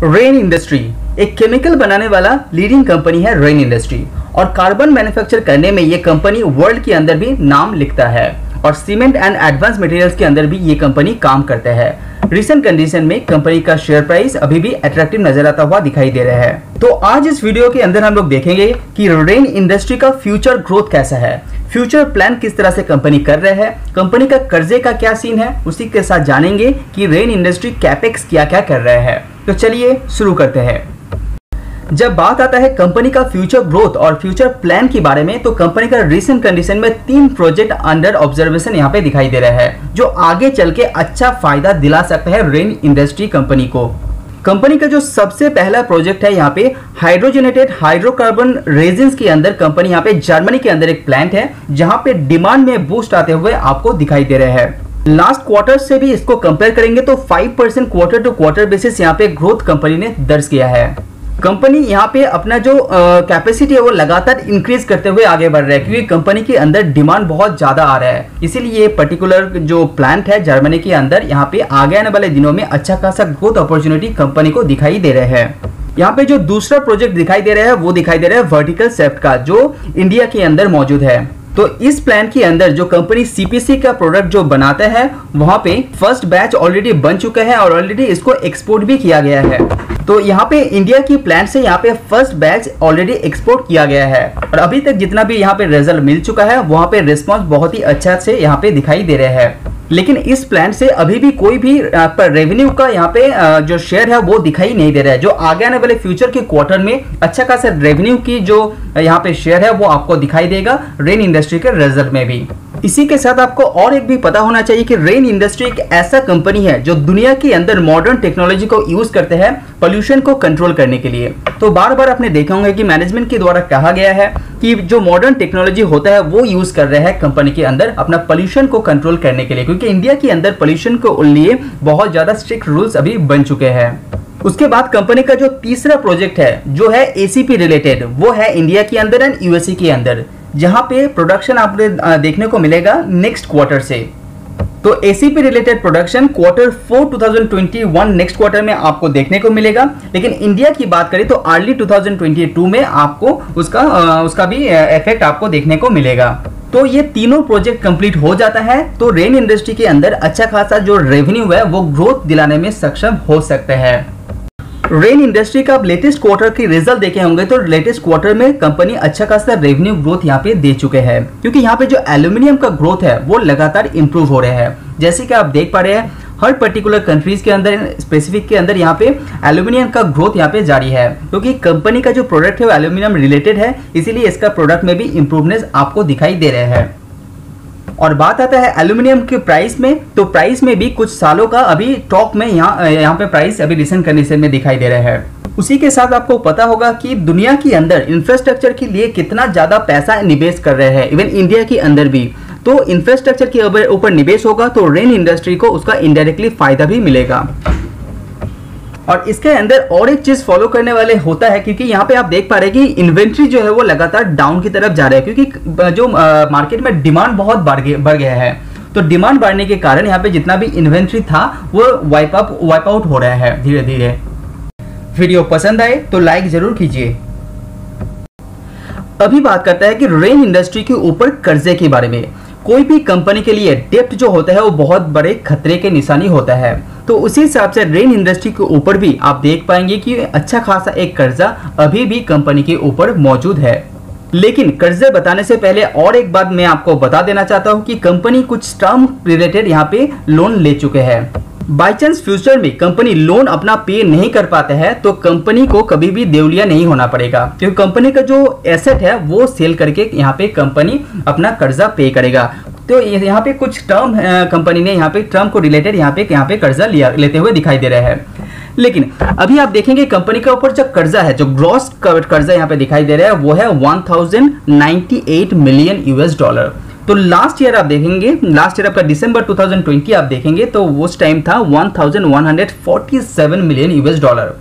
Rain industry एक chemical बनाने वाला लीडिंग कंपनी है रेन इंडस्ट्री, और कार्बन मैन्युफैक्चर करने में ये कंपनी वर्ल्ड के अंदर भी नाम लिखता है और सीमेंट एंड एडवांस मटेरियल्स के अंदर भी ये कंपनी काम करता है। रिसेंट कंडीशन में कंपनी का शेयर प्राइस अभी भी अट्रैक्टिव नजर आता हुआ दिखाई दे रहा है। तो आज इस वीडियो के अंदर हम लोग देखेंगे कि रेन इंडस्ट्री का फ्यूचर ग्रोथ कैसा है, फ्यूचर प्लान किस तरह से कंपनी कर रहे हैं, कंपनी का कर्जे का क्या सीन है, उसी के साथ जानेंगे कि रेन इंडस्ट्री कैपेक्स क्या क्या कर रहे हैं। तो चलिए शुरू करते हैं। जब बात आता है कंपनी का फ्यूचर ग्रोथ और फ्यूचर प्लान के बारे में, तो कंपनी का रिसेंट कंडीशन में 3 प्रोजेक्ट अंडर ऑब्जर्वेशन यहाँ पे दिखाई दे रहा है, जो आगे चल के अच्छा फायदा दिला सकता है रेन इंडस्ट्री कंपनी को। कंपनी का जो सबसे पहला प्रोजेक्ट है यहाँ पे हाइड्रोजनेटेड हाइड्रोकार्बन रेजिन्स के अंदर कंपनी यहाँ पे जर्मनी के अंदर एक प्लांट है, जहां पे डिमांड में बूस्ट आते हुए आपको दिखाई दे रहे हैं। लास्ट क्वार्टर से भी इसको कंपेयर करेंगे तो 5% क्वार्टर टू क्वार्टर बेसिस यहाँ पे ग्रोथ कंपनी ने दर्ज किया है। कंपनी यहाँ पे अपना जो कैपेसिटी है वो लगातार इंक्रीज करते हुए आगे बढ़ रहा है, क्योंकि कंपनी के अंदर डिमांड बहुत ज्यादा आ रहा है। इसीलिए ये पर्टिकुलर जो प्लांट है जर्मनी के अंदर, यहाँ पे आगे आने वाले दिनों में अच्छा खासा ग्रोथ अपॉर्चुनिटी कंपनी को दिखाई दे रहे हैं। यहाँ पे जो दूसरा प्रोजेक्ट दिखाई दे रहा है वो दिखाई दे रहा है वर्टिकल शेफ्ट का, जो इंडिया के अंदर मौजूद है। तो इस प्लान के अंदर जो कंपनी सीपीसी का प्रोडक्ट जो बनाता है, वहां पे फर्स्ट बैच ऑलरेडी बन चुका है और ऑलरेडी इसको एक्सपोर्ट भी किया गया है। तो यहाँ पे इंडिया की प्लांट से यहाँ पे फर्स्ट बैच ऑलरेडी एक्सपोर्ट किया गया है, और अभी तक जितना भी यहाँ पे रिजल्ट मिल चुका है वहाँ पे रिस्पॉन्स बहुत ही अच्छा से यहाँ पे दिखाई दे रहा है। लेकिन इस प्लांट से अभी भी कोई भी पर रेवेन्यू का यहाँ पे जो शेयर है वो दिखाई नहीं दे रहा है, जो आगे आने वाले फ्यूचर के क्वार्टर में अच्छा खासा रेवेन्यू की जो यहाँ पे शेयर है वो आपको दिखाई देगा रेन इंडस्ट्री के रिजल्ट में भी। इसी के साथ आपको और एक भी पता होना चाहिए कि रेन इंडस्ट्री एक ऐसा कंपनी है जो दुनिया के अंदर मॉडर्न टेक्नोलॉजी को यूज करते हैं पोल्यूशन को कंट्रोल करने के लिए। तो बार बार आपने देखा होगा कि मैनेजमेंट के द्वारा कहा गया है कि जो मॉडर्न टेक्नोलॉजी होता है वो यूज कर रहे हैं कंपनी के अंदर अपना पोल्यूशन को कंट्रोल करने के लिए, क्योंकि इंडिया के अंदर पोल्यूशन को लिए बहुत ज्यादा स्ट्रिक्ट रूल्स अभी बन चुके हैं। उसके बाद कंपनी का जो तीसरा प्रोजेक्ट है जो है एसीपी रिलेटेड, वो है इंडिया के अंदर एंड यूएसए के अंदर, जहां पे प्रोडक्शन आपने देखने को मिलेगा नेक्स्ट क्वार्टर से। तो ACP related production quarter 4 2021 next quarter में आपको देखने को मिलेगा। लेकिन इंडिया की बात करें तो अर्ली 2022 में आपको उसका भी इफेक्ट आपको देखने को मिलेगा। तो ये तीनों प्रोजेक्ट कंप्लीट हो जाता है तो रेन इंडस्ट्री के अंदर अच्छा खासा जो रेवेन्यू है वो ग्रोथ दिलाने में सक्षम हो सकते हैं। रेन इंडस्ट्री का लेटेस्ट क्वार्टर की रिजल्ट देखे होंगे तो लेटेस्ट क्वार्टर में कंपनी अच्छा खासा रेवेन्यू ग्रोथ यहाँ पे दे चुके हैं, क्योंकि यहाँ पे जो एल्यूमिनियम का ग्रोथ है वो लगातार इंप्रूव हो रहा है। जैसे कि आप देख पा रहे हैं हर पर्टिकुलर कंट्रीज के अंदर स्पेसिफिक के अंदर यहाँ पे एल्यूमिनियम का ग्रोथ यहाँ पे जारी है, क्योंकि कंपनी का जो प्रोडक्ट है वो एल्यूमिनियम रिलेटेड है, इसीलिए इसका प्रोडक्ट में भी इंप्रूवनेस आपको दिखाई दे रहे हैं। और बात आता है एल्यूमिनियम के प्राइस में, तो प्राइस में भी कुछ सालों का अभी टॉप में यहाँ पे प्राइस अभी रिसेंट कंडीशन में दिखाई दे रहा है। उसी के साथ आपको पता होगा कि दुनिया के अंदर इंफ्रास्ट्रक्चर के लिए कितना ज्यादा पैसा निवेश कर रहे हैं, इवन इंडिया के अंदर भी। तो इंफ्रास्ट्रक्चर के ऊपर निवेश होगा तो रेन इंडस्ट्री को उसका इनडायरेक्टली फायदा भी मिलेगा। और इसके अंदर और एक चीज फॉलो करने वाले होता है, क्योंकि यहाँ पे आप देख पा रहे हैं कि इन्वेंट्री जो है वो लगातार डाउन की तरफ जा रहा है, क्योंकि जो मार्केट में डिमांड बहुत बढ़ गया है। तो डिमांड बढ़ने के कारण यहाँ पे जितना भी इन्वेंट्री था वो वाइप आउट हो रहा है धीरे धीरे। वीडियो पसंद आए तो लाइक जरूर कीजिए। अभी बात करता है कि रेन इंडस्ट्री के ऊपर कर्जे के बारे में। कोई भी कंपनी के लिए डेप्ट जो होता है वो बहुत बड़े खतरे के निशानी होता है, तो उसी हिसाब से रेन इंडस्ट्री के ऊपर भी आप देख पाएंगे कि अच्छा खासा एक कर्जा अभी भी कंपनी के ऊपर मौजूद है। लेकिन कर्जे बताने से पहले और एक बात मैं आपको बता देना चाहता हूं कि कंपनी कुछ टर्म रिलेटेड यहाँ पे लोन ले चुके हैं। बाई चांस फ्यूचर में कंपनी लोन अपना पे नहीं कर पाते हैं तो कंपनी को कभी भी देवलिया नहीं होना पड़ेगा, क्योंकि कंपनी का जो एसेट है वो सेल करके यहाँ पे कंपनी अपना कर्जा पे करेगा। तो यहाँ पे कुछ टर्म कंपनी ने यहाँ पे टर्म को रिलेटेड यहाँ पे कर्जा लेते हुए दिखाई दे रहा है। लेकिन अभी आप देखेंगे कंपनी के ऊपर जो कर्जा है, जो ग्रॉस कर्जा यहाँ पे दिखाई दे रहा है वो है 1098 मिलियन US$। तो लास्ट ईयर आप देखेंगे, लास्ट ईयर आपका दिसंबर 2020 आप देखेंगे तो उस टाइम था 1147 मिलियन US$।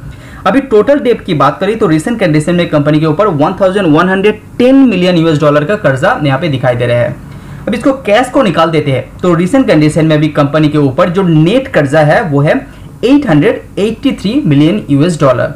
अभी टोटल डेट की बात करें तो रिसेंट कंडीशन में कंपनी के ऊपर 1110 मिलियन US$ का कर्जा यहाँ पे दिखाई दे रहा है। अब इसको कैश को निकाल देते हैं तो रिसेंट कंडीशन में भी कंपनी के ऊपर जो नेट कर्जा है वो है $883 मिलियन $।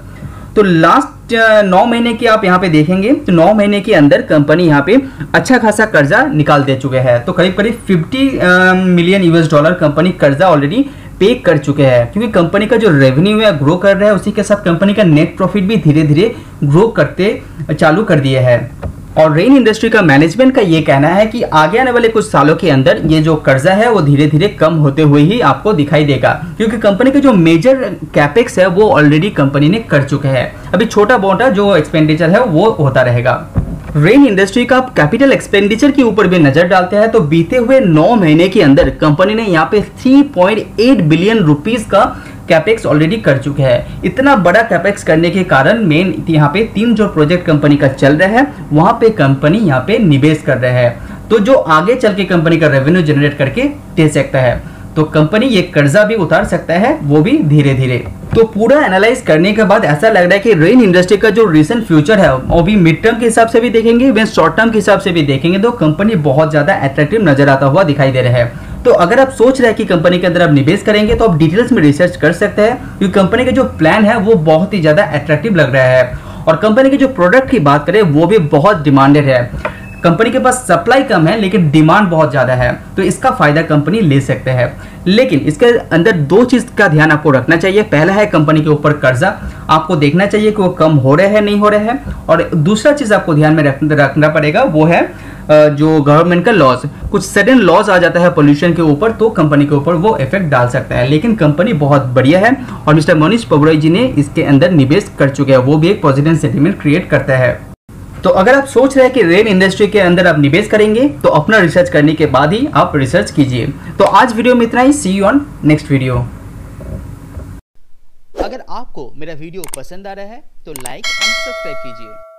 तो लास्ट 9 महीने की आप यहाँ पे देखेंगे तो 9 महीने के अंदर कंपनी यहाँ पे अच्छा खासा कर्जा निकाल दे चुके हैं। तो करीब करीब $50 मिलियन $, कंपनी कर्जा ऑलरेडी पे कर चुके हैं, क्योंकि कंपनी का जो रेवेन्यू है ग्रो कर रहा है, उसी के साथ कंपनी का नेट प्रॉफिट भी धीरे धीरे ग्रो करते चालू कर दिए हैं। और रेन इंडस्ट्री का मैनेजमेंट का ये कहना है कि आगे आने वाले कुछ सालों के अंदर ये जो कर्जा है वो धीरे धीरे कम होते हुए ही आपको दिखाई देगा, क्योंकि कंपनी का जो मेजर कैपेक्स है वो ऑलरेडी कंपनी ने कर चुके हैं। अभी छोटा मोटा जो एक्सपेंडिचर है वो होता रहेगा। रेन इंडस्ट्री का आप कैपिटल एक्सपेंडिचर के ऊपर भी नजर डालते हैं तो बीते हुए 9 महीने के अंदर कंपनी ने यहाँ पे 3.8 बिलियन रुपीस का कैपेक्स ऑलरेडी कर चुके हैं। इतना बड़ा कैपेक्स करने के कारण मेन यहाँ पे 3 जो प्रोजेक्ट कंपनी का चल रहा है वहां पे कंपनी यहाँ पे निवेश कर रहा है, तो जो आगे चल के कंपनी का रेवेन्यू जनरेट करके दे सकता है। तो कंपनी ये कर्जा भी उतार सकता है, वो भी धीरे धीरे। तो पूरा एनालाइज करने के बाद ऐसा लग रहा है कि रेन इंडस्ट्री का जो रिसेंट फ्यूचर है वो भी मिड टर्म के हिसाब से भी देखेंगे, वे शॉर्ट टर्म के हिसाब से भी देखेंगे तो कंपनी बहुत ज्यादा अट्रैक्टिव नजर आता हुआ दिखाई दे रहा है। तो अगर आप सोच रहे हैं कि कंपनी के अंदर आप निवेश करेंगे तो आप डिटेल्स में रिसर्च कर सकते हैं, क्योंकि कंपनी का जो प्लान है वो बहुत ही ज्यादा अट्रैक्टिव लग रहा है। और कंपनी के जो प्रोडक्ट की बात करें वो भी बहुत डिमांडेड है। कंपनी के पास सप्लाई कम है लेकिन डिमांड बहुत ज्यादा है, तो इसका फायदा कंपनी ले सकते हैं। लेकिन इसके अंदर 2 चीज का ध्यान आपको रखना चाहिए। पहला है कंपनी के ऊपर कर्जा, आपको देखना चाहिए कि वो कम हो रहे हैं नहीं हो रहे हैं। और दूसरा चीज आपको ध्यान में रखना पड़ेगा वो है जो गवर्नमेंट का लॉस, कुछ सडन लॉस आ जाता है पोल्यूशन के ऊपर तो कंपनी के ऊपर वो इफेक्ट डाल सकता है। लेकिन कंपनी बहुत बढ़िया है और मिस्टर मनीष पबरोई जी ने इसके अंदर निवेश कर चुके हैं, वो भी एक पॉजिटिव सेंटीमेंट क्रिएट करता है। तो अगर आप सोच रहे हैं कि रेन इंडस्ट्री के अंदर आप निवेश करेंगे तो अपना रिसर्च करने के बाद ही आप रिसर्च कीजिए। तो आज वीडियो में इतना ही, सी यू ऑन नेक्स्ट वीडियो। अगर आपको मेरा वीडियो पसंद आ रहा है तो लाइक एंड सब्सक्राइब कीजिए।